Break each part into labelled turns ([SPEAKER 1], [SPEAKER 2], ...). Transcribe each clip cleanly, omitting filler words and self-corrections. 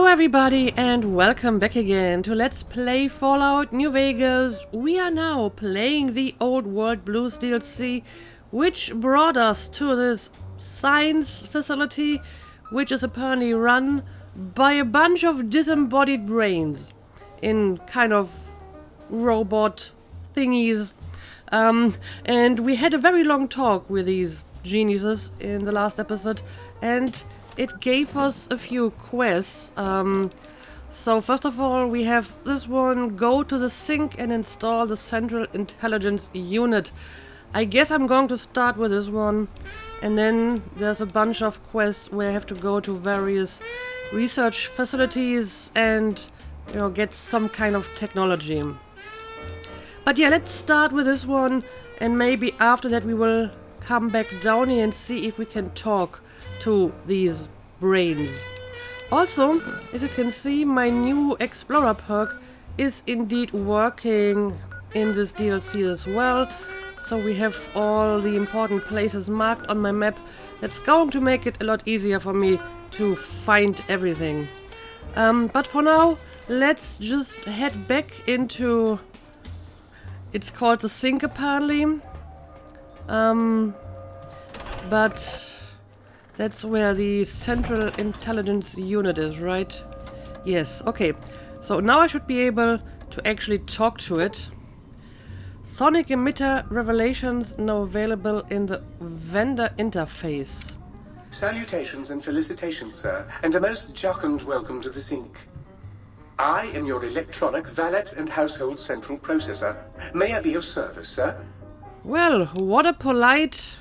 [SPEAKER 1] everybody, and welcome back again to Let's Play Fallout New Vegas. We are now playing the Old World Blues DLC, which brought us to this science facility, which is apparently run by a bunch of disembodied brains in kind of robot thingies. And we had a very long talk with these geniuses in the last episode, and it gave us a few quests. So first of all, we have this one: go to the sink and install the Central Intelligence Unit. I guess I'm going to start with this one. And then there's a bunch of quests where I have to go to various research facilities and, get some kind of technology. But yeah, let's start with this one, and maybe after that we will come back down here and see if we can talk to these brains. Also, as you can see, my new Explorer perk is indeed working in this DLC as well. So we have all the important places marked on my map. That's going to make it a lot easier for me to find everything. But for now, let's just head back into... It's called the sink apparently. But that's where the Central Intelligence Unit is, right? Yes, okay. So now I should be able to actually talk to it. Sonic emitter revelations now available in the vendor interface.
[SPEAKER 2] Salutations and felicitations, sir, and a most jocund welcome to the sink. I am your electronic valet and household central processor. May I be of service, sir?
[SPEAKER 1] Well, what a polite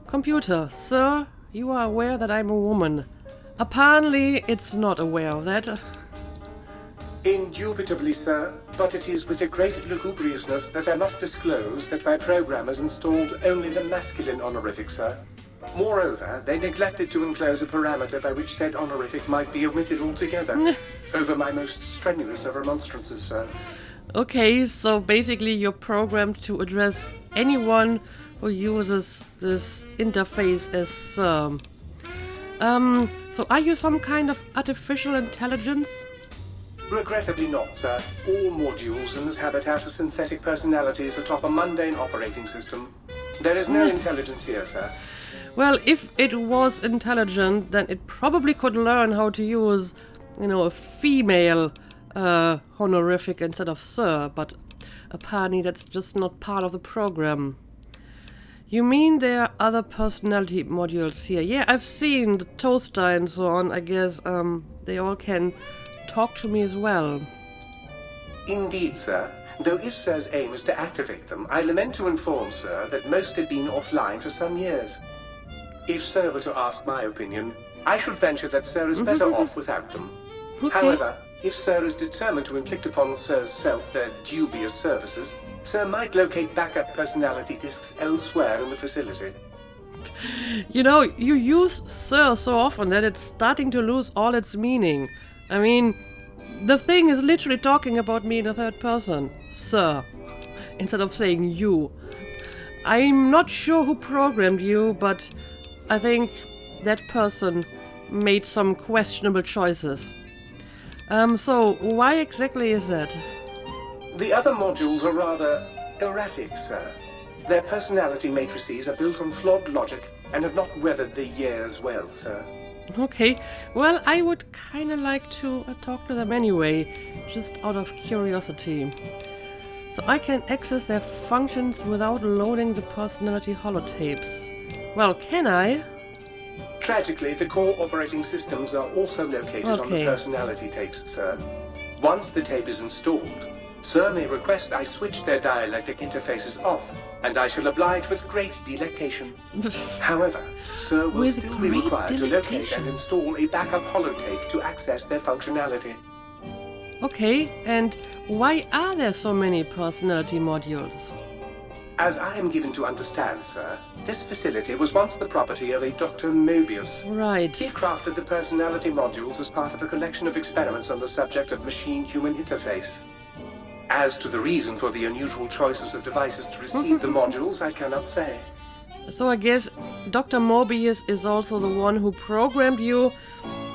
[SPEAKER 1] computer. Sir, you are aware that I'm a woman. Apparently, it's not aware of that.
[SPEAKER 2] Indubitably, sir, but it is with a great lugubriousness that I must disclose that my programmers installed only the masculine honorific, sir. Moreover, they neglected to enclose a parameter by which said honorific might be omitted altogether. Over my most strenuous of remonstrances, sir.
[SPEAKER 1] Okay, so basically you're programmed to address anyone who uses this interface as sir. So are you some kind of artificial intelligence?
[SPEAKER 2] Regrettably not, sir. All modules in this habitat are synthetic personalities atop a mundane operating system. There is no intelligence here, sir.
[SPEAKER 1] Well, if it was intelligent, then it probably could learn how to use, a female honorific instead of sir, but apparently that's just not part of the program. You mean there are other personality modules here? Yeah, I've seen the toaster and so on. I guess they all can talk to me as well.
[SPEAKER 2] Indeed, sir. Though if sir's aim is to activate them, I lament to inform sir that most have been offline for some years. If sir were to ask my opinion, I should venture that sir is better off without them.
[SPEAKER 1] Okay.
[SPEAKER 2] However, if sir is determined to inflict upon sir's self their dubious services, sir might locate backup personality disks elsewhere in the facility.
[SPEAKER 1] You use sir so often that it's starting to lose all its meaning. I mean, the thing is literally talking about me in the third person, sir, instead of saying you. I'm not sure who programmed you, but I think that person made some questionable choices. So why exactly is that?
[SPEAKER 2] The other modules are rather erratic, sir. Their personality matrices are built on flawed logic and have not weathered the years well, sir.
[SPEAKER 1] Okay, well, I would kind of like to talk to them anyway, just out of curiosity. So I can access their functions without loading the personality holotapes. Well, can I?
[SPEAKER 2] Tragically, the core operating systems are also located on the personality tapes, sir. Once the tape is installed, sir may request I switch their dialectic interfaces off, and I shall oblige with great delectation. However, sir will still be required to locate and install a backup holotape to access their functionality.
[SPEAKER 1] Okay, and why are there so many personality modules?
[SPEAKER 2] As I am given to understand, sir, this facility was once the property of a Dr. Mobius.
[SPEAKER 1] Right.
[SPEAKER 2] He crafted the personality modules as part of a collection of experiments on the subject of machine-human interface. As to the reason for the unusual choices of devices to receive the modules, I cannot say.
[SPEAKER 1] So I guess Dr. Mobius is also the one who programmed you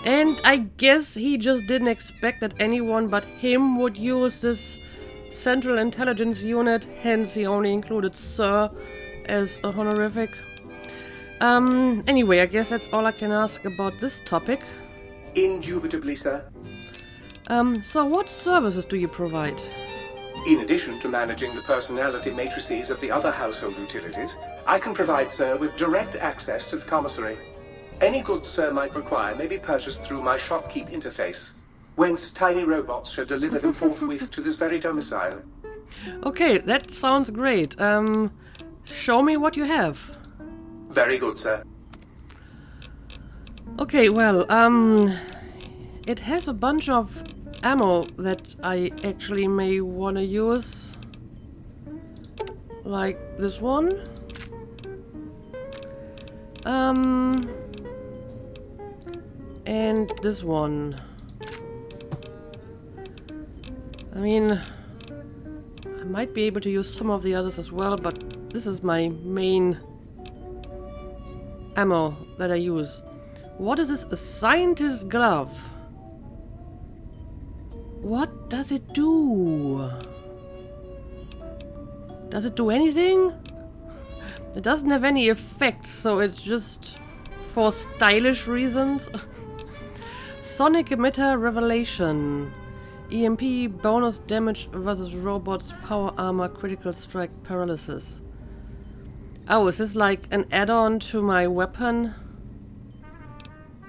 [SPEAKER 1] And I guess he just didn't expect that anyone but him would use this Central Intelligence Unit, hence he only included Sir as a honorific. Anyway, I guess that's all I can ask about this topic.
[SPEAKER 2] Indubitably, sir.
[SPEAKER 1] So what services do you provide?
[SPEAKER 2] In addition to managing the personality matrices of the other household utilities, I can provide Sir with direct access to the commissary. Any goods Sir might require may be purchased through my shopkeep interface, whence tiny robots shall deliver them forthwith to this very domicile.
[SPEAKER 1] Okay, that sounds great. Show me what you have.
[SPEAKER 2] Very good, sir.
[SPEAKER 1] Okay, well, it has a bunch of ammo that I actually may want to use. Like this one. And this one. I mean, I might be able to use some of the others as well, but this is my main ammo that I use. What is this? A scientist's glove. What does it do? Does it do anything? It doesn't have any effects, so it's just for stylish reasons. Sonic emitter revelation. EMP bonus damage versus robots, power armor, critical strike, paralysis. Oh, is this like an add-on to my weapon?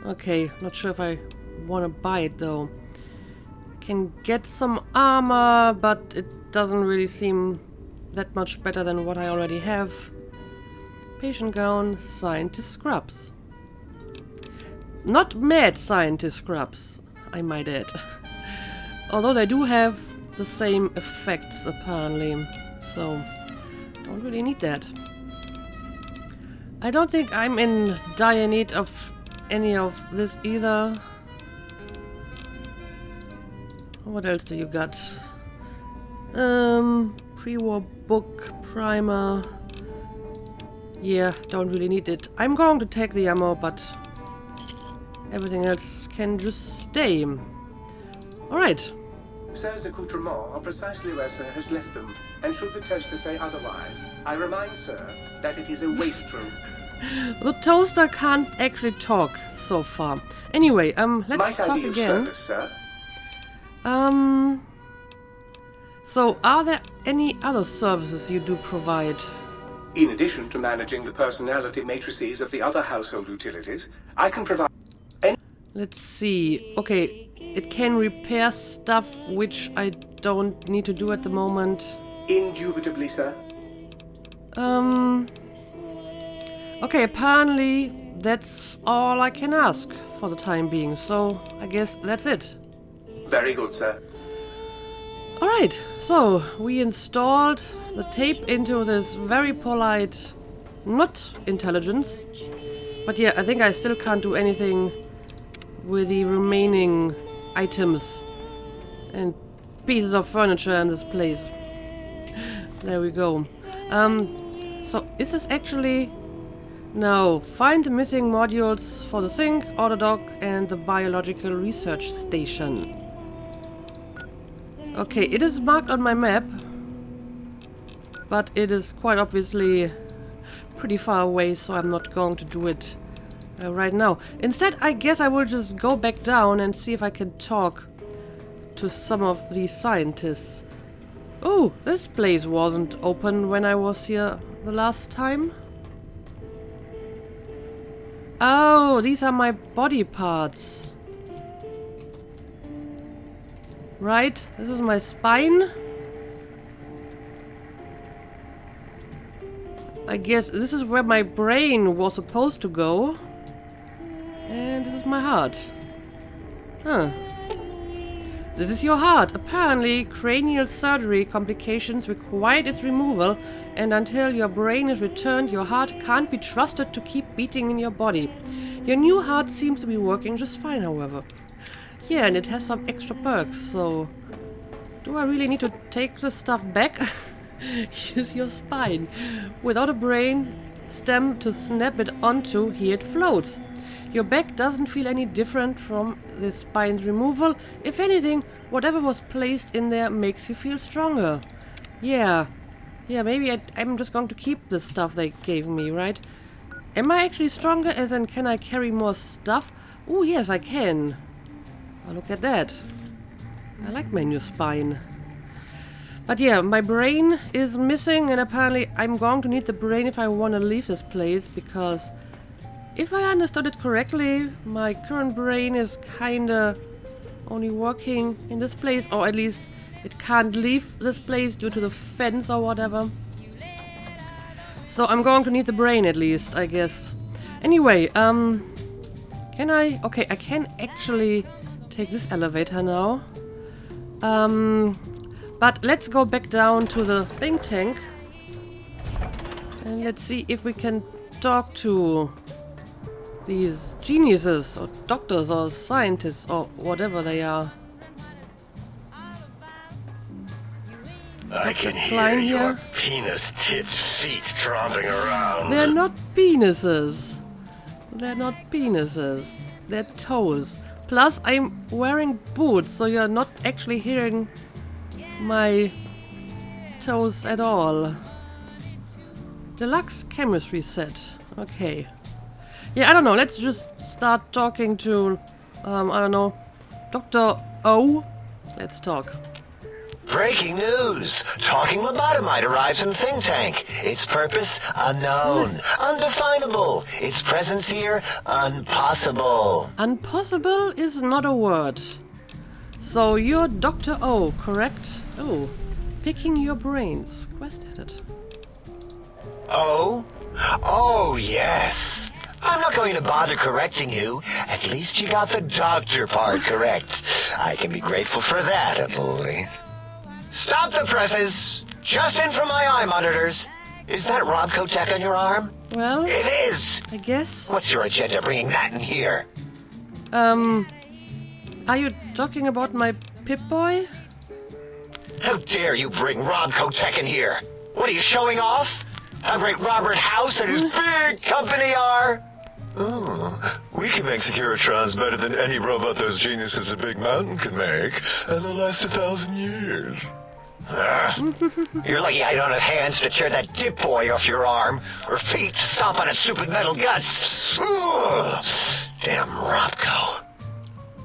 [SPEAKER 1] Okay, not sure if I want to buy it though. Can get some armor, but it doesn't really seem that much better than what I already have. Patient gown, scientist scrubs. Not mad scientist scrubs, I might add. Although they do have the same effects apparently, so don't really need that. I don't think I'm in dire need of any of this either. What else do you got? Pre-war book, primer. Yeah, don't really need it. I'm going to take the ammo, but everything else can just stay. Alright.
[SPEAKER 2] Sir's accoutrements are precisely where Sir has left them, and should the toaster say otherwise, I remind Sir that it is a waste room.
[SPEAKER 1] The toaster can't actually talk so far. Anyway, let's talk again.
[SPEAKER 2] Service, sir?
[SPEAKER 1] So are there any other services you do provide?
[SPEAKER 2] In addition to managing the personality matrices of the other household utilities, I can provide any...
[SPEAKER 1] Let's see. Okay, it can repair stuff which I don't need to do at the moment.
[SPEAKER 2] Indubitably, sir.
[SPEAKER 1] Okay, apparently that's all I can ask for the time being, so I guess that's it.
[SPEAKER 2] Very good, sir.
[SPEAKER 1] Alright, so we installed the tape into this very polite, not intelligence. But yeah, I think I still can't do anything with the remaining items and pieces of furniture in this place. There we go. So is this actually... No, find the missing modules for the sink, auto dock and the biological research station. Okay, it is marked on my map, but it is quite obviously pretty far away, so I'm not going to do it right now. Instead, I guess I will just go back down and see if I can talk to some of these scientists. Oh, this place wasn't open when I was here the last time. Oh, these are my body parts. Right, this is my spine. I guess this is where my brain was supposed to go. And this is my heart. Huh. This is your heart. Apparently, cranial surgery complications required its removal, and until your brain is returned, your heart can't be trusted to keep beating in your body. Your new heart seems to be working just fine, however. Yeah, and it has some extra perks, so... Do I really need to take this stuff back? Use your spine. Without a brain stem to snap it onto, here it floats. Your back doesn't feel any different from the spine's removal. If anything, whatever was placed in there makes you feel stronger. Yeah, maybe I'm just going to keep the stuff they gave me, right? Am I actually stronger, as in can I carry more stuff? Oh, yes, I can. Oh, look at that. I like my new spine. But yeah, my brain is missing, and apparently I'm going to need the brain if I want to leave this place, because if I understood it correctly, my current brain is kinda only working in this place, or at least it can't leave this place due to the fence or whatever. So I'm going to need the brain at least, I guess. Anyway, can I... Okay, I can actually take this elevator now. But let's go back down to the think tank. And let's see if we can talk to these geniuses, or doctors, or scientists, or whatever they are.
[SPEAKER 3] I can hear your penis-tipped feet tromping around.
[SPEAKER 1] They're not penises. They're not penises. They're toes. Plus, I'm wearing boots, so you're not actually hearing my toes at all. Deluxe chemistry set. Okay. Yeah, I don't know. Let's just start talking to, I don't know, Dr. O. Let's talk.
[SPEAKER 3] Breaking news! Talking lobotomite arrives in think tank. Its purpose, unknown. Undefinable. Its presence here, unpossible.
[SPEAKER 1] Unpossible is not a word. So you're Dr. O, correct? Oh, picking your brains. Quest edit.
[SPEAKER 3] Oh? Oh, yes. I'm not going to bother correcting you. At least you got the doctor part correct. I can be grateful for that, at least. Stop the presses! Just in from my eye monitors. Is that Robco tech on your arm?
[SPEAKER 1] Well,
[SPEAKER 3] it is!
[SPEAKER 1] I guess.
[SPEAKER 3] What's your agenda bringing that in here?
[SPEAKER 1] Are you talking about my Pip-Boy?
[SPEAKER 3] How dare you bring Robco tech in here? What are you showing off? How great Robert House and his big company are? Oh, we can make Securitrons better than any robot those geniuses at Big Mountain can make, and they'll last 1,000 years. You're lucky I don't have hands to tear that dip boy off your arm, or feet to stomp on its stupid metal guts. Ugh. Damn Robco.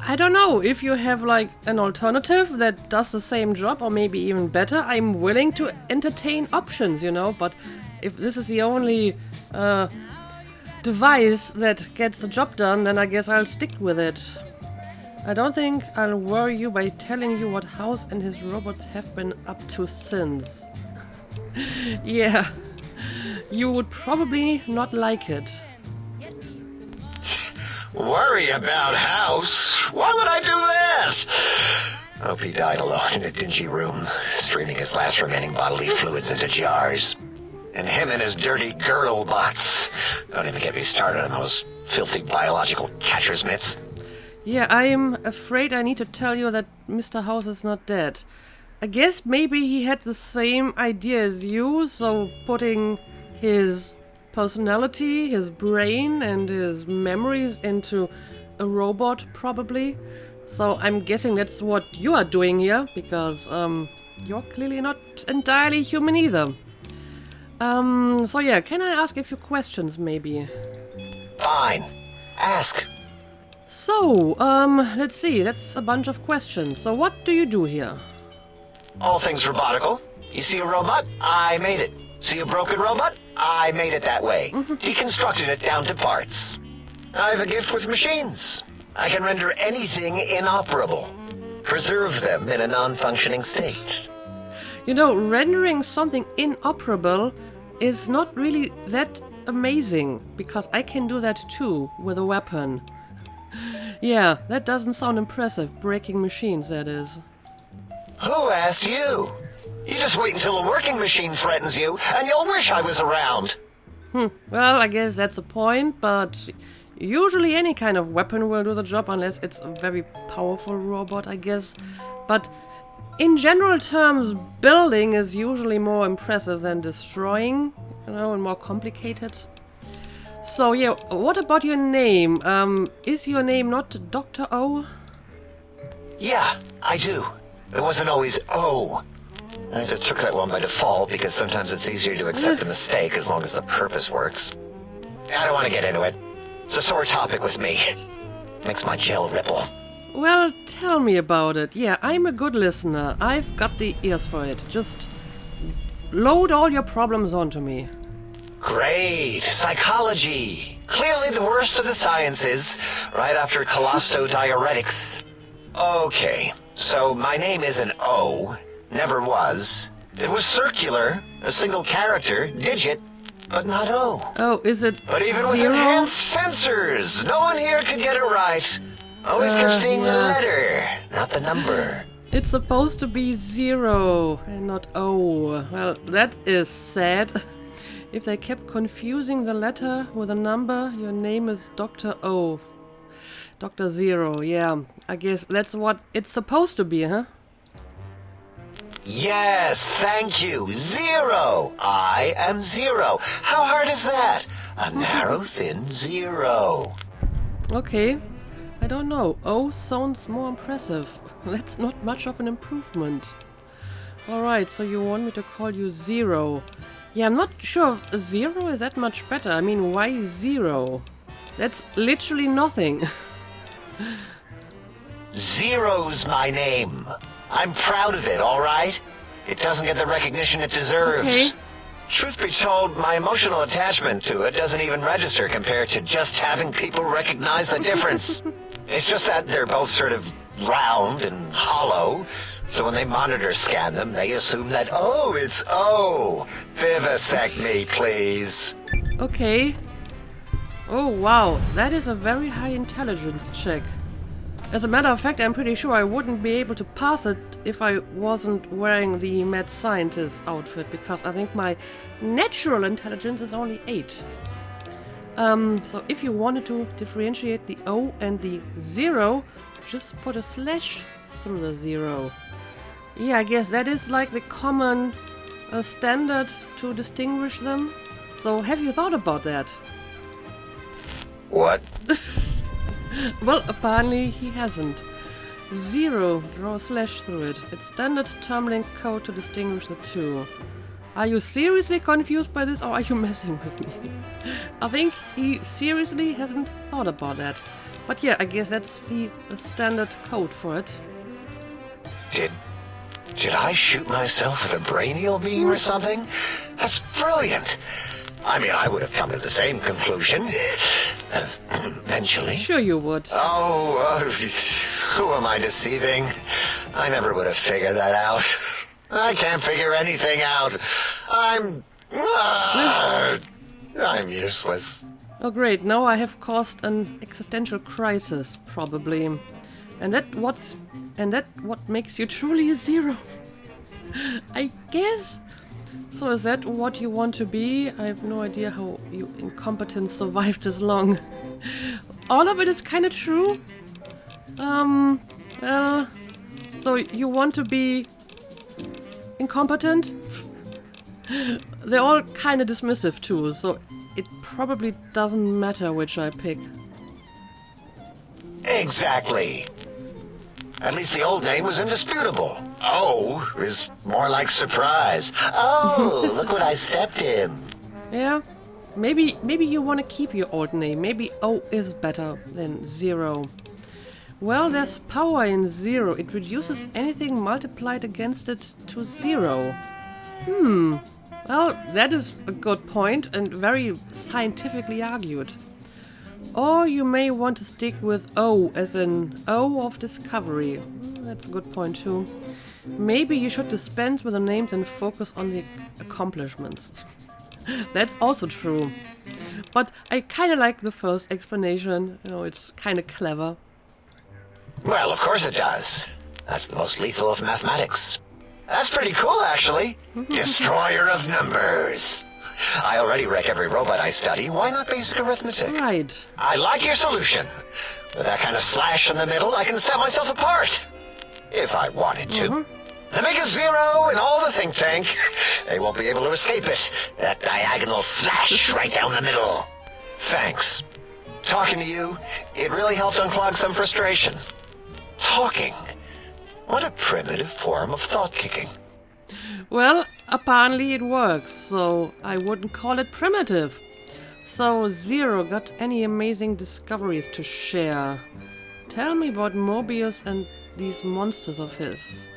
[SPEAKER 1] I don't know, if you have like an alternative that does the same job or maybe even better, I'm willing to entertain options, you know, but if this is the only device that gets the job done, then I guess I'll stick with it. I don't think I'll worry you by telling you what House and his robots have been up to since. Yeah, you would probably not like it.
[SPEAKER 3] Worry about House? Why would I do this? Hope he died alone in a dingy room, streaming his last remaining bodily fluids into jars. And him and his dirty girdle bots. Don't even get me started on those filthy biological catcher's mitts.
[SPEAKER 1] Yeah, I'm afraid I need to tell you that Mr. House is not dead. I guess maybe he had the same idea as you, so putting his personality, his brain, and his memories into a robot, probably. So I'm guessing that's what you are doing here, because you're clearly not entirely human either. So yeah, can I ask a few questions, maybe?
[SPEAKER 3] Fine. Ask.
[SPEAKER 1] So, let's see, that's a bunch of questions. So what do you do here?
[SPEAKER 3] All things robotical. You see a robot? I made it. See a broken robot? I made it that way. Deconstructed it down to parts. I have a gift with machines. I can render anything inoperable. Preserve them in a non-functioning state.
[SPEAKER 1] You know, rendering something inoperable is not really that amazing, because I can do that too, with a weapon. Yeah, that doesn't sound impressive, breaking machines, that is.
[SPEAKER 3] Who asked you? You just wait until a working machine threatens you, and you'll wish I was around.
[SPEAKER 1] Well, I guess that's a point, but usually any kind of weapon will do the job, unless it's a very powerful robot, I guess. But in general terms, building is usually more impressive than destroying, you know, and more complicated. So, yeah, what about your name? Is your name not Dr. O?
[SPEAKER 3] Yeah, I do. It wasn't always O. I just took that one by default because sometimes it's easier to accept a mistake as long as the purpose works. I don't want to get into it. It's a sore topic with me. Makes my gel ripple.
[SPEAKER 1] Well, tell me about it. Yeah, I'm a good listener. I've got the ears for it. Just load all your problems onto me.
[SPEAKER 3] Great. Psychology. Clearly the worst of the sciences, right after cholestodiuretics. Okay, so my name is an O. Never was. It was circular, a single character, digit, but not O.
[SPEAKER 1] Oh, is it
[SPEAKER 3] But even with
[SPEAKER 1] zero?
[SPEAKER 3] enhanced sensors, no one here could get it right. Always kept seeing the letter, not the number.
[SPEAKER 1] It's supposed to be 0 and not O. Well, that is sad. If they kept confusing the letter with a number, your name is Dr. O. Dr. Zero, yeah. I guess that's what it's supposed to be, huh?
[SPEAKER 3] Yes, thank you. 0. I am 0. How hard is that? A narrow, thin 0.
[SPEAKER 1] Okay. I don't know. O sounds more impressive. That's not much of an improvement. Alright, so you want me to call you 0. Yeah, I'm not sure if 0 is that much better. I mean, why 0? That's literally nothing.
[SPEAKER 3] 0's my name. I'm proud of it, all right? It doesn't get the recognition it deserves.
[SPEAKER 1] Okay.
[SPEAKER 3] Truth be told, my emotional attachment to it doesn't even register compared to just having people recognize the difference. It's just that they're both sort of round and hollow, so when they monitor scan them, they assume that, oh, it's O. Vivisect me, please.
[SPEAKER 1] Okay. Oh, wow. That is a very high intelligence check. As a matter of fact, I'm pretty sure I wouldn't be able to pass it if I wasn't wearing the mad scientist outfit, because I think my natural intelligence is only 8. So if you wanted to differentiate the O and the 0, just put a slash through the 0. Yeah, I guess that is like the common standard to distinguish them. So have you thought about that?
[SPEAKER 3] What?
[SPEAKER 1] Well, apparently he hasn't. 0, draw a slash through it. It's standard termlink code to distinguish the two. Are you seriously confused by this, or are you messing with me? I think he seriously hasn't thought about that. But yeah, I guess that's the standard code for it.
[SPEAKER 3] Did I shoot myself with a brainial beam or something? That's brilliant. I mean, I would have come to the same conclusion. Eventually.
[SPEAKER 1] Sure you would.
[SPEAKER 3] Oh, who am I deceiving? I never would have figured that out. I can't figure anything out. I'm useless.
[SPEAKER 1] Oh great, now I have caused an existential crisis, probably. And that what makes you truly a 0. I guess. So is that what you want to be? I have no idea how you incompetent survived this long. All of it is kind of true. Well, so you want to be incompetent? They're all kind of dismissive too, so it probably doesn't matter which I pick.
[SPEAKER 3] Exactly. At least the old name was indisputable. O is more like surprise. Oh, look what I stepped in.
[SPEAKER 1] Yeah, maybe you want to keep your old name. Maybe O is better than 0. Well, there's power in 0. It reduces anything multiplied against it to 0. Well, that is a good point and very scientifically argued. Or you may want to stick with O, as in O of discovery. That's a good point too. Maybe you should dispense with the names and focus on the accomplishments. That's also true. But I kind of like the first explanation. You know, it's kind of clever.
[SPEAKER 3] Well, of course it does. That's the most lethal of mathematics. That's pretty cool, actually. Destroyer of numbers. I already wreck every robot I study. Why not basic arithmetic?
[SPEAKER 1] Right.
[SPEAKER 3] I like your solution. With that kind of slash in the middle, I can set myself apart. If I wanted to. The make a 0 and all the think tank. They won't be able to escape it. That diagonal slash right down the middle. Thanks. Talking to you, it really helped unclog some frustration. Talking? What a primitive form of thought-kicking.
[SPEAKER 1] Well, apparently it works, so I wouldn't call it primitive. So, Zero, got any amazing discoveries to share? Tell me about Mobius and these monsters of his.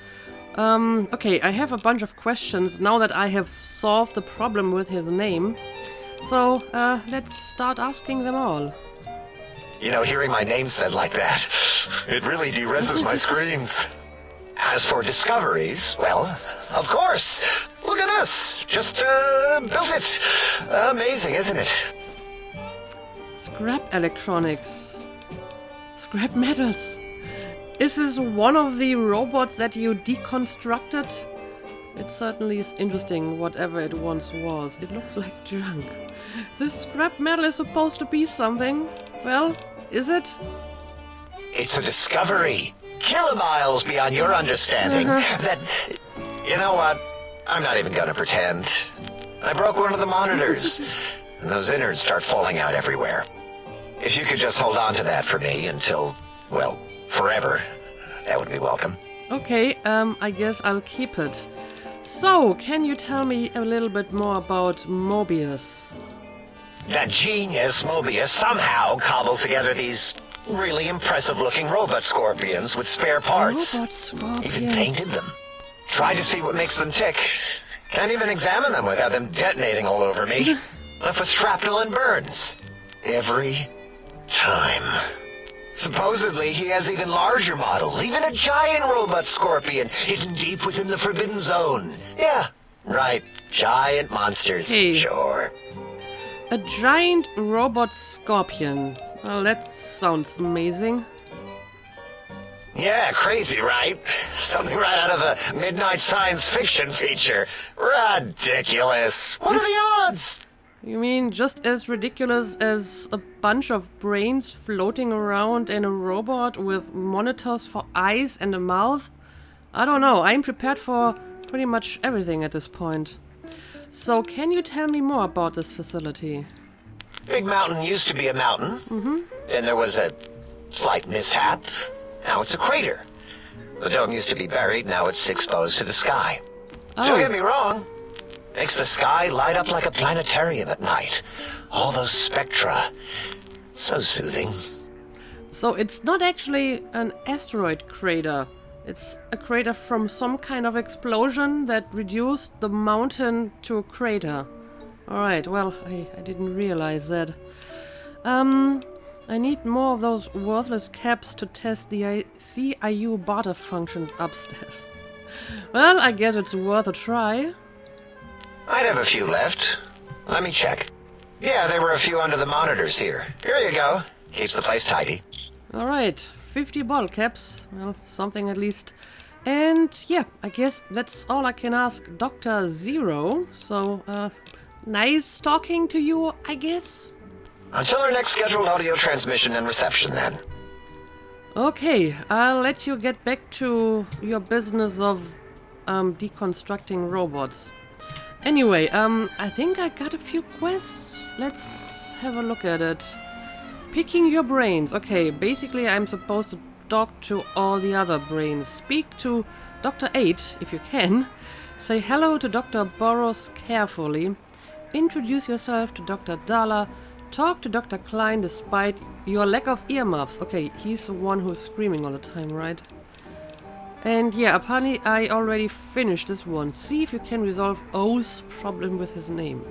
[SPEAKER 1] Okay, I have a bunch of questions now that I have solved the problem with his name. So, let's start asking them all.
[SPEAKER 3] You know, hearing my name said like that, it really de-reses my screens. As for discoveries, well, of course. Look at this. Just, built it. Amazing, isn't it?
[SPEAKER 1] Scrap electronics. Scrap metals. Is this one of the robots that you deconstructed? It certainly is interesting, whatever it once was. It looks like junk. This scrap metal is supposed to be something. Well, is it?
[SPEAKER 3] It's a discovery. Kilomiles beyond your understanding. That... You know what? I'm not even gonna pretend. I broke one of the monitors, and those innards start falling out everywhere. If you could just hold on to that for me until, well, forever, that would be welcome.
[SPEAKER 1] Okay, I guess I'll keep it. So, can you tell me a little bit more about Mobius?
[SPEAKER 3] That genius Mobius somehow cobbled together these really impressive-looking robot scorpions with spare parts.
[SPEAKER 1] Robot scorpions.
[SPEAKER 3] Even painted them. Tried to see what makes them tick. Can't even examine them without them detonating all over me. Left with shrapnel and burns. Every time. Supposedly, he has even larger models, even a giant robot scorpion hidden deep within the Forbidden Zone. Yeah, right. Giant monsters.
[SPEAKER 1] Hey.
[SPEAKER 3] Sure.
[SPEAKER 1] A giant robot scorpion. Well, that sounds amazing.
[SPEAKER 3] Yeah, crazy, right? Something right out of a midnight science fiction feature. Ridiculous. What are the odds?
[SPEAKER 1] You mean just as ridiculous as a bunch of brains floating around in a robot with monitors for eyes and a mouth? I don't know, I'm prepared for pretty much everything at this point. So, can you tell me more about this facility?
[SPEAKER 3] Big Mountain used to be a mountain. Then there was a slight mishap. Now it's a crater. The dome used to be buried, now it's exposed to the sky. Don't get me wrong. Makes the sky light up like a planetarium at night. All those spectra. So soothing.
[SPEAKER 1] So it's not actually an asteroid crater. It's a crater from some kind of explosion that reduced the mountain to a crater. Alright, well, I didn't realize that. I need more of those worthless caps to test the CIU barter functions upstairs. Well, I guess it's worth a try.
[SPEAKER 3] I'd have a few left. Let me check. Yeah, there were a few under the monitors here. Here you go. Keeps the place tidy.
[SPEAKER 1] Alright, 50 bottle caps. Well, something at least. And yeah, I guess that's all I can ask Dr. Zero. So, nice talking to you, I guess.
[SPEAKER 3] Until our next scheduled audio transmission and reception, then.
[SPEAKER 1] Okay, I'll let you get back to your business of deconstructing robots. Anyway, I think I got a few quests. Let's have a look at it. Picking your brains. Okay, basically I'm supposed to talk to all the other brains. Speak to Dr. 8, if you can. Say hello to Dr. Boros carefully. Introduce yourself to Dr. Dala. Talk to Dr. Klein despite your lack of earmuffs. Okay, he's the one who's screaming all the time, right? And yeah, apparently I already finished this one. See if you can resolve O's problem with his name.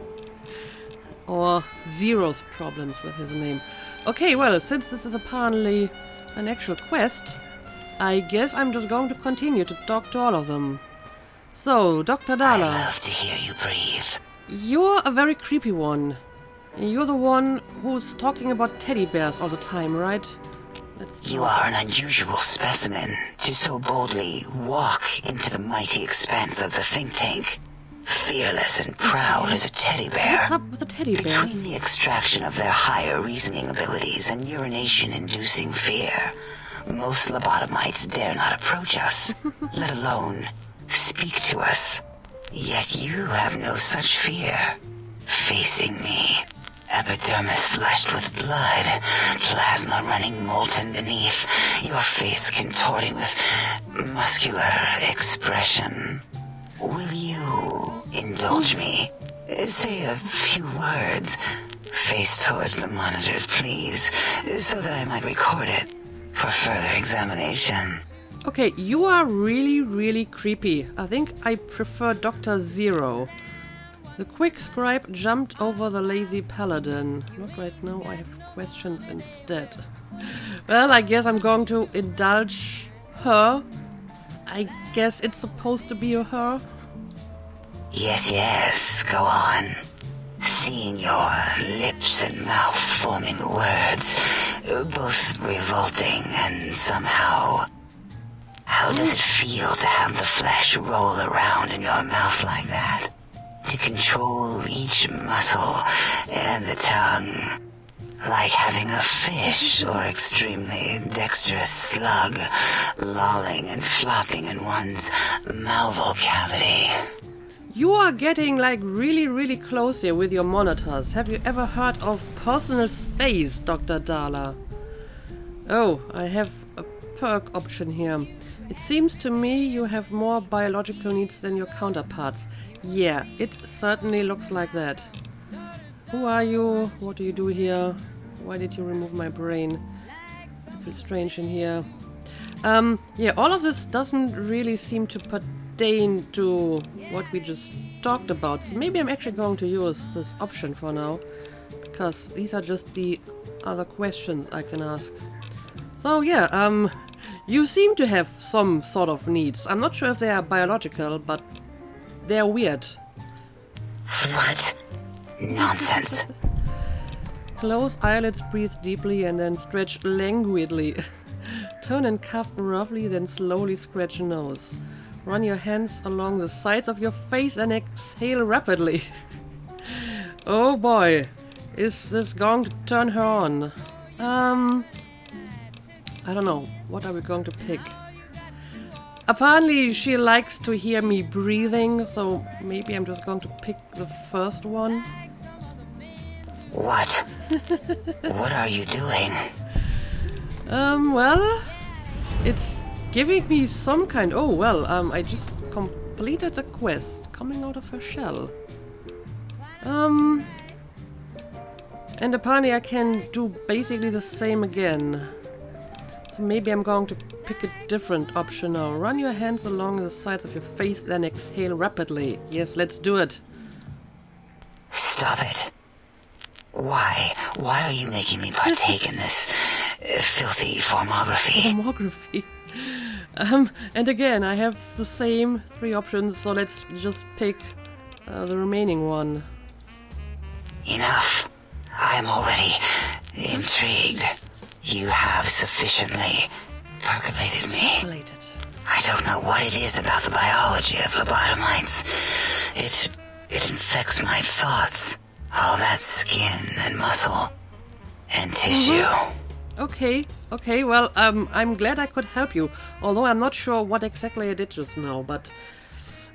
[SPEAKER 1] Or Zero's problems with his name. Okay, well, since this is apparently an actual quest, I guess I'm just going to continue to talk to all of them. So, Dr. Dala.
[SPEAKER 4] I love to hear you breathe.
[SPEAKER 1] You're a very creepy one. You're the one who's talking about teddy bears all the time, right?
[SPEAKER 4] You are an unusual specimen to so boldly walk into the mighty expanse of the think tank. Fearless and proud as a teddy bear.
[SPEAKER 1] What's up with the teddy bears?
[SPEAKER 4] Between the extraction of their higher reasoning abilities and urination-inducing fear, most lobotomites dare not approach us, let alone speak to us. Yet you have no such fear. Facing me, epidermis fleshed with blood, plasma running molten beneath, your face contorting with muscular expression. Will you indulge me? Say a few words. Face towards the monitors, please, so that I might record it for further examination.
[SPEAKER 1] Okay, you are really, really creepy. I think I prefer Dr. Zero. The quick scribe jumped over the lazy paladin. Not right now, I have questions instead. Well, I guess I'm going to indulge her. I guess it's supposed to be a her.
[SPEAKER 4] Yes, go on. Seeing your lips and mouth forming the words, both revolting and somehow... How does it feel to have the flesh roll around in your mouth like that? To control each muscle and the tongue, like having a fish or extremely dexterous slug lolling and flopping in one's mouthal cavity.
[SPEAKER 1] You are getting like really, really close here with your monitors. Have you ever heard of personal space, Dr. Dala? Oh, I have a perk option here. It seems to me you have more biological needs than your counterparts. Yeah, it certainly looks like that. Who are you? What do you do here? Why did you remove my brain? I feel strange in here. Yeah, all of this doesn't really seem to pertain to what we just talked about. So maybe I'm actually going to use this option for now, because these are just the other questions I can ask. So yeah, you seem to have some sort of needs. I'm not sure if they are biological, but they're weird.
[SPEAKER 4] What? Nonsense.
[SPEAKER 1] Close eyelids, breathe deeply, and then stretch languidly. Turn and cough roughly, then slowly scratch a nose. Run your hands along the sides of your face and exhale rapidly. Oh boy, is this going to turn her on? I don't know. What are we going to pick? Apparently she likes to hear me breathing, so maybe I'm just going to pick the first one.
[SPEAKER 4] What? What are you doing?
[SPEAKER 1] Well, it's giving me some kind... Oh, well, I just completed a quest, coming out of her shell. And apparently I can do basically the same again. So maybe I'm going to pick a different option now. Run your hands along the sides of your face, then exhale rapidly. Yes, let's do it.
[SPEAKER 4] Stop it. Why? Why are you making me partake in this filthy formography?
[SPEAKER 1] Formography. And again, I have the same 3 options, so let's just pick the remaining one.
[SPEAKER 4] Enough. I am already intrigued. You have sufficiently percolated me.
[SPEAKER 1] Related.
[SPEAKER 4] I don't know what it is about the biology of lobotomites. It infects my thoughts. All that skin and muscle and tissue.
[SPEAKER 1] Okay, well, I'm glad I could help you, although I'm not sure what exactly I did just now, but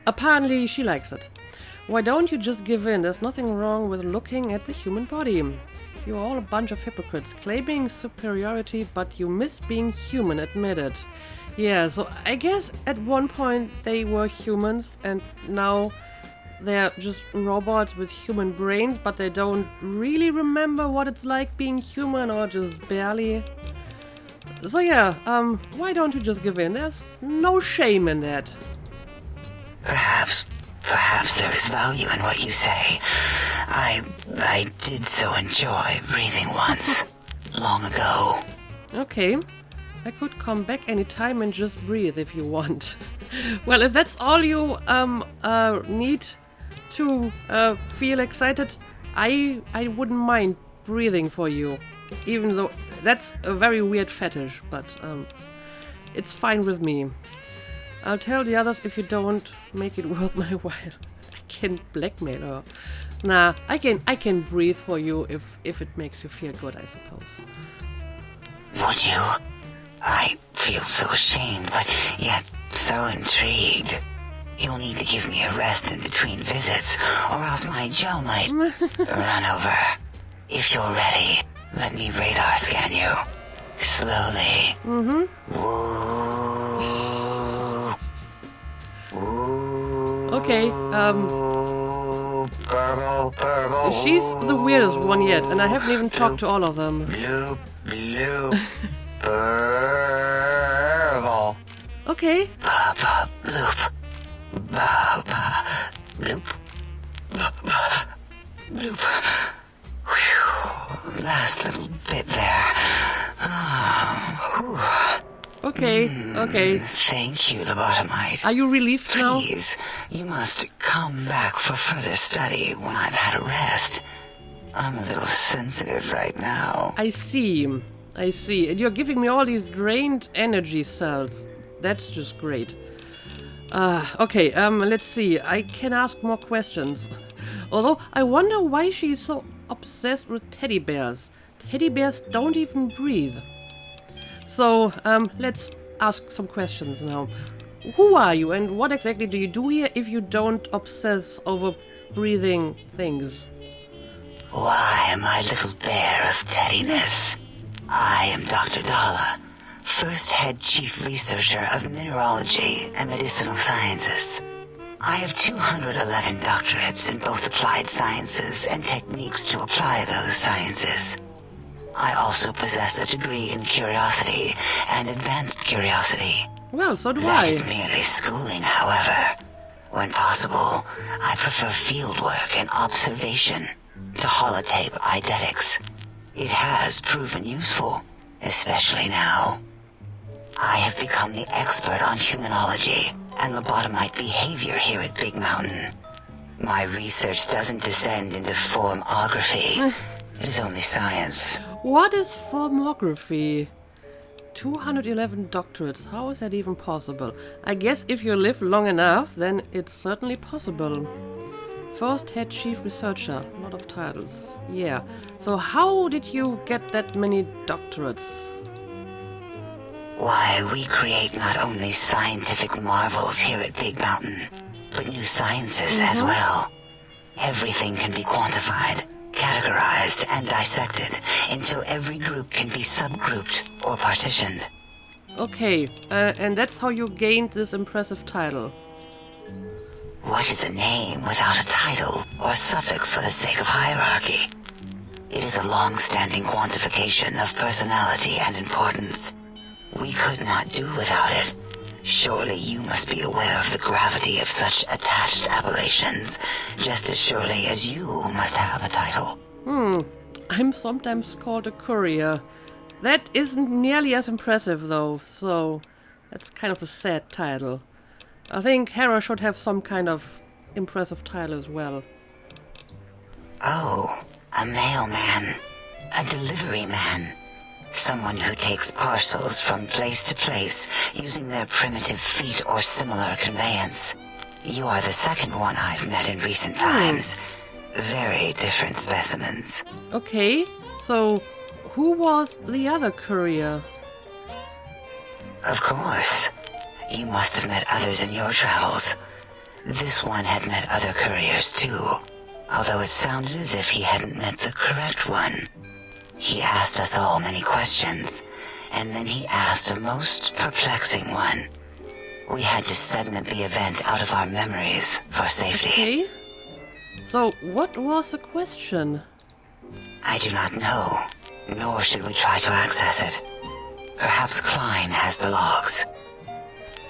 [SPEAKER 1] apparently she likes it. Why don't you just give in? There's nothing wrong with looking at the human body. You're all a bunch of hypocrites, claiming superiority, but you miss being human, admit it. Yeah, so I guess at one point they were humans, and now they're just robots with human brains, but they don't really remember what it's like being human, or just barely. So yeah, why don't you just give in? There's no shame in that.
[SPEAKER 4] Perhaps there is value in what you say. I did so enjoy breathing once, long ago.
[SPEAKER 1] Okay, I could come back anytime and just breathe if you want. Well, if that's all you need to feel excited, I wouldn't mind breathing for you, even though that's a very weird fetish, but it's fine with me. I'll tell the others if you don't make it worth my while. I can blackmail her. Nah, I can breathe for you if it makes you feel good, I suppose.
[SPEAKER 4] Would you? I feel so ashamed, but yet so intrigued. You'll need to give me a rest in between visits, or else my gel might run over. If you're ready, let me radar scan you. Slowly.
[SPEAKER 1] Mm-hmm. Okay,
[SPEAKER 4] Purple.
[SPEAKER 1] she's the weirdest one yet, and I haven't even talked to all of them.
[SPEAKER 4] Bloop, bloop. Purple.
[SPEAKER 1] Okay.
[SPEAKER 4] Ba, bloop. Ba, bloop. Ba, bloop. Whew. Last little bit there.
[SPEAKER 1] Okay, okay.
[SPEAKER 4] Thank you, lobotomite.
[SPEAKER 1] Are you relieved now?
[SPEAKER 4] Please, you must come back for further study when I've had a rest. I'm a little sensitive right now.
[SPEAKER 1] I see. And you're giving me all these drained energy cells. That's just great. Okay, let's see. I can ask more questions. Although, I wonder why she's so obsessed with teddy bears. Teddy bears don't even breathe. So, let's ask some questions now. Who are you, and what exactly do you do here if you don't obsess over breathing things?
[SPEAKER 4] Why, my little bear of teddiness. I am Dr. Dala, first head chief researcher of mineralogy and medicinal sciences. I have 211 doctorates in both applied sciences and techniques to apply those sciences. I also possess a degree in curiosity and advanced curiosity.
[SPEAKER 1] Well, so do
[SPEAKER 4] That
[SPEAKER 1] I.
[SPEAKER 4] is merely schooling, however. When possible, I prefer fieldwork and observation to holotape eidetics. It has proven useful, especially now. I have become the expert on humanology and lobotomite behavior here at Big Mountain. My research doesn't descend into formography. It is only science.
[SPEAKER 1] What is formography? 211 doctorates. How is that even possible? I guess if you live long enough, then it's certainly possible. First head chief researcher. A lot of titles. Yeah. So how did you get that many doctorates?
[SPEAKER 4] Why, we create not only scientific marvels here at Big Mountain, but new sciences as well. Everything can be quantified, categorized, and dissected until every group can be subgrouped or partitioned.
[SPEAKER 1] Okay, and that's how you gained this impressive title.
[SPEAKER 4] What is a name without a title or suffix for the sake of hierarchy? It is a long-standing quantification of personality and importance. We could not do without it. Surely you must be aware of the gravity of such attached appellations, just as surely as you must have a title.
[SPEAKER 1] I'm sometimes called a courier. That isn't nearly as impressive though, so that's kind of a sad title. I think Hera should have some kind of impressive title as well.
[SPEAKER 4] Oh, a mailman. A delivery man. Someone who takes parcels from place to place using their primitive feet or similar conveyance. You are the second one I've met in recent times. Very different specimens.
[SPEAKER 1] Okay, so who was the other courier?
[SPEAKER 4] Of course. You must have met others in your travels. This one had met other couriers too, although it sounded as if he hadn't met the correct one. He asked us all many questions, and then he asked a most perplexing one. We had to segment the event out of our memories for safety.
[SPEAKER 1] Okay. So, what was the question?
[SPEAKER 4] I do not know, nor should we try to access it. Perhaps Klein has the logs.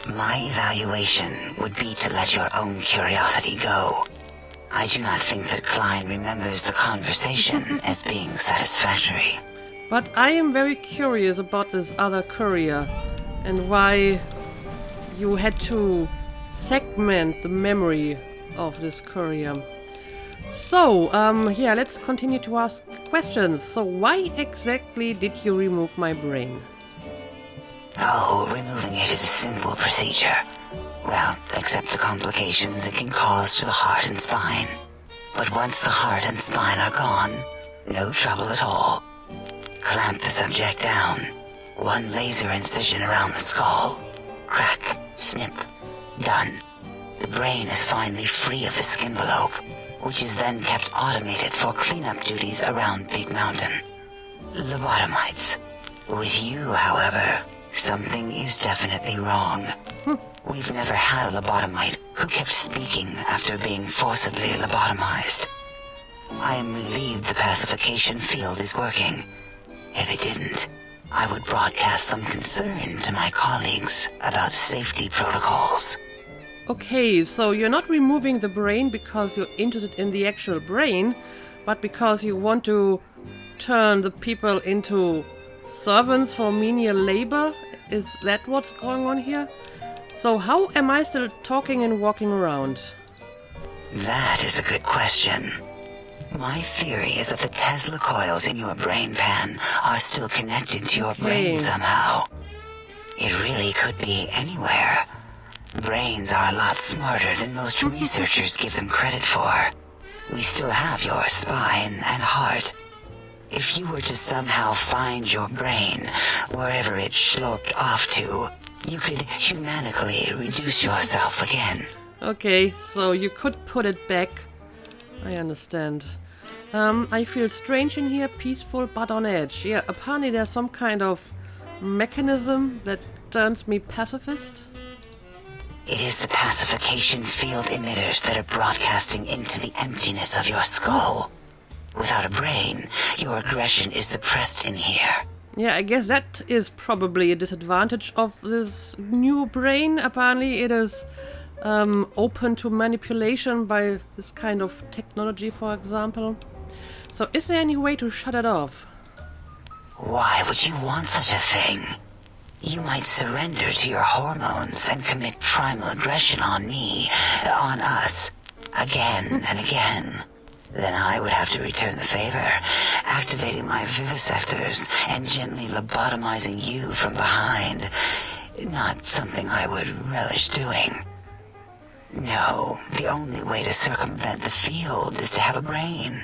[SPEAKER 4] My evaluation would be to let your own curiosity go. I do not think that Klein remembers the conversation as being satisfactory.
[SPEAKER 1] But I am very curious about this other courier and why you had to segment the memory of this courier. So, yeah, let's continue to ask questions. So, why exactly did you remove my brain?
[SPEAKER 4] Oh, removing it is a simple procedure. Well, except the complications it can cause to the heart and spine. But once the heart and spine are gone, no trouble at all. Clamp the subject down. One laser incision around the skull. Crack, snip, done. The brain is finally free of the skin envelope. which is then kept automated for cleanup duties around Big Mountain. Lobotomites. With you, however, something is definitely wrong. We've never had a lobotomite who kept speaking after being forcibly lobotomized. I am relieved the pacification field is working. If it didn't, I would broadcast some concern to my colleagues about safety protocols.
[SPEAKER 1] Okay, so you're not removing the brain because you're interested in the actual brain, but because you want to turn the people into servants for menial labor? Is that what's going on here? So how am I still talking and walking around?
[SPEAKER 4] That is a good question. My theory is that the Tesla coils in your brain pan are still connected to your brain somehow. It really could be anywhere. Brains are a lot smarter than most researchers give them credit for. We still have your spine and heart. If you were to somehow find your brain, wherever it sloped off to, you could humanically reduce yourself again.
[SPEAKER 1] Okay, so you could put it back. I understand. I feel strange in here, peaceful but on edge. Yeah, apparently there's some kind of mechanism that turns me pacifist.
[SPEAKER 4] It is the pacification field emitters that are broadcasting into the emptiness of your skull. Without a brain, your aggression is suppressed in here.
[SPEAKER 1] Yeah, I guess that is probably a disadvantage of this new brain. Apparently it is open to manipulation by this kind of technology, for example. So is there any way to shut it off?
[SPEAKER 4] Why would you want such a thing? You might surrender to your hormones and commit primal aggression on me, on us, again and again. Then I would have to return the favor, activating my vivisectors and gently lobotomizing you from behind. Not something I would relish doing. No, the only way to circumvent the field is to have a brain.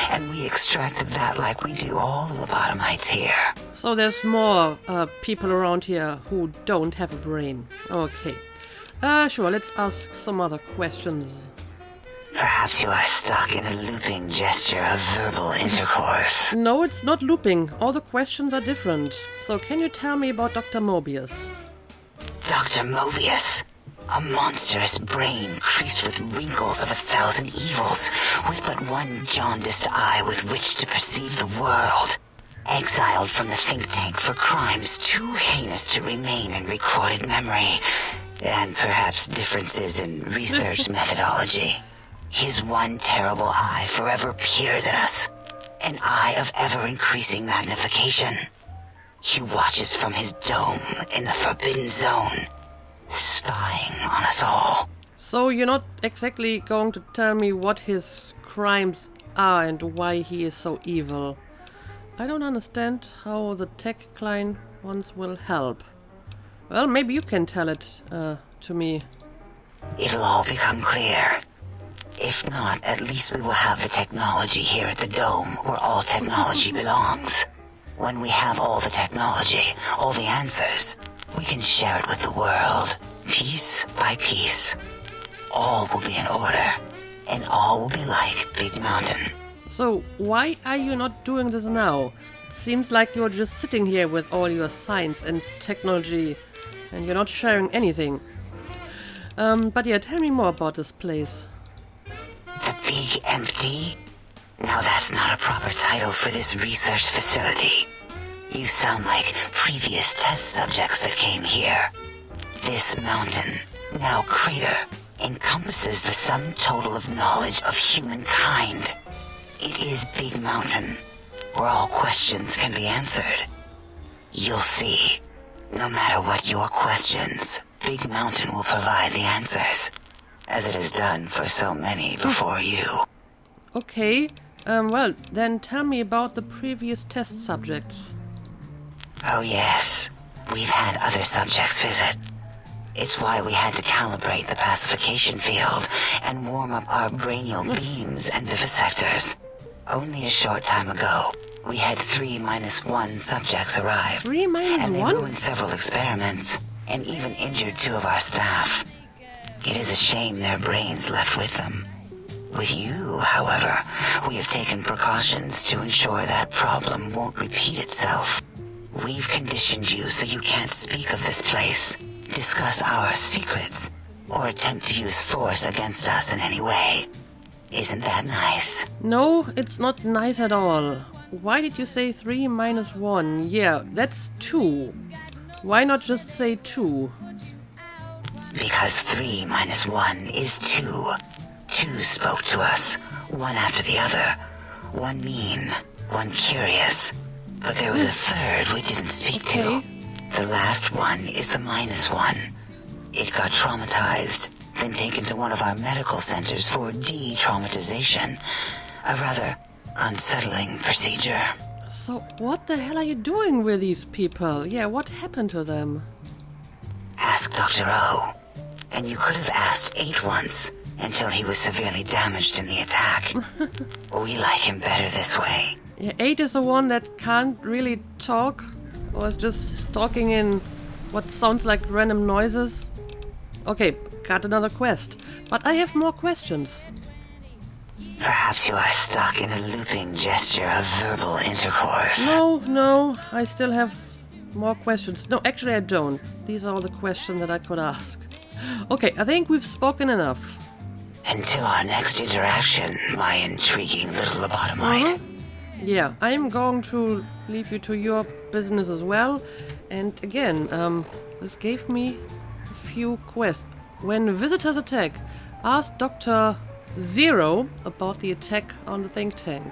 [SPEAKER 4] And we extracted that like we do all lobotomites here.
[SPEAKER 1] So there's more people around here who don't have a brain. Okay. Sure, let's ask some other questions.
[SPEAKER 4] Perhaps you are stuck in a looping gesture of verbal intercourse.
[SPEAKER 1] No, it's not looping. All the questions are different. So can you tell me about Dr. Mobius?
[SPEAKER 4] Dr. Mobius. A monstrous brain creased with wrinkles of 1,000 evils, with but one jaundiced eye with which to perceive the world. Exiled from the think tank for crimes too heinous to remain in recorded memory, and perhaps differences in research methodology. His one terrible eye forever peers at us, an eye of ever-increasing magnification. He watches from his dome in the Forbidden Zone, spying on us all.
[SPEAKER 1] So you're not exactly going to tell me what his crimes are and why he is so evil. I don't understand how the tech client ones will help. Well, maybe you can tell it to me.
[SPEAKER 4] It'll all become clear. If not, at least we will have the technology here at the Dome, where all technology belongs. When we have all the technology, all the answers, we can share it with the world, piece by piece. All will be in order, and all will be like Big Mountain.
[SPEAKER 1] So why are you not doing this now? It seems like you're just sitting here with all your science and technology, and you're not sharing anything. But yeah, tell me more about this place.
[SPEAKER 4] The Big Empty? Now that's not a proper title for this research facility. You sound like previous test subjects that came here. This mountain, now crater, encompasses the sum total of knowledge of humankind. It is Big Mountain, where all questions can be answered. You'll see, no matter what your questions, Big Mountain will provide the answers, as it has done for so many before you.
[SPEAKER 1] Okay, well, then tell me about the previous test subjects.
[SPEAKER 4] Oh yes, we've had other subjects visit. It's why we had to calibrate the pacification field and warm up our brainial beams and vivisectors. Only a short time ago, we had 3-1 subjects arrive.
[SPEAKER 1] 3-1?
[SPEAKER 4] And they ruined several experiments, and even injured 2 of our staff. It is a shame their brains left with them. With you, however, we have taken precautions to ensure that problem won't repeat itself. We've conditioned you so you can't speak of this place, discuss our secrets, or attempt to use force against us in any way. Isn't that nice?
[SPEAKER 1] No, it's not nice at all. Why did you say 3 minus 1? Yeah, that's 2. Why not just say 2?
[SPEAKER 4] Because 3 minus 1 is 2. 2 spoke to us, one after the other. One mean, one curious. But there was a third we didn't speak to. The last one is the minus 1. It got traumatized, then taken to one of our medical centers for de-traumatization. A rather unsettling procedure.
[SPEAKER 1] So what the hell are you doing with these people? Yeah, what happened to them?
[SPEAKER 4] Ask Dr. O. And you could have asked 8 once, until he was severely damaged in the attack. We like him better this way.
[SPEAKER 1] Yeah, 8 is the one that can't really talk, or is just talking in what sounds like random noises. Okay, got another quest. But I have more questions.
[SPEAKER 4] Perhaps you are stuck in a looping gesture of verbal intercourse.
[SPEAKER 1] No, I still have more questions. No, actually I don't. These are all the questions that I could ask. Okay, I think we've spoken enough.
[SPEAKER 4] Until our next interaction, my intriguing little lobotomite.
[SPEAKER 1] Yeah, I'm going to leave you to your business as well. And again, this gave me a few quests. When visitors attack, ask Dr. Zero about the attack on the think tank.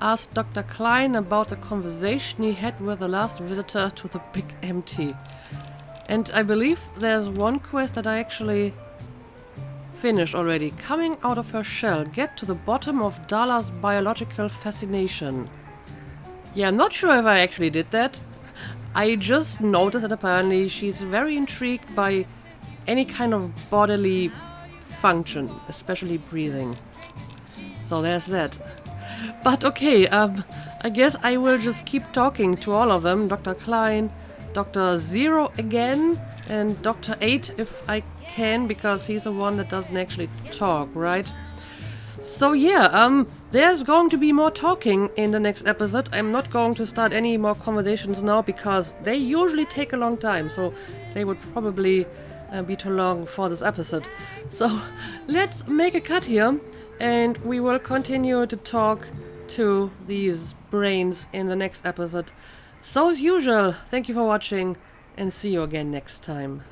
[SPEAKER 1] Ask Dr. Klein about the conversation he had with the last visitor to the Big Empty. And I believe there's one quest that I actually finished already. Coming out of her shell, get to the bottom of Dala's biological fascination. Yeah, I'm not sure if I actually did that. I just noticed that apparently she's very intrigued by any kind of bodily function, especially breathing. So there's that. But okay, I guess I will just keep talking to all of them. Dr. Klein, Dr. Zero again, and Dr. 8 if I can, because he's the one that doesn't actually talk, right? So yeah, there's going to be more talking in the next episode. I'm not going to start any more conversations now because they usually take a long time, so they would probably be too long for this episode. So let's make a cut here and we will continue to talk to these brains in the next episode. So as usual, thank you for watching and see you again next time.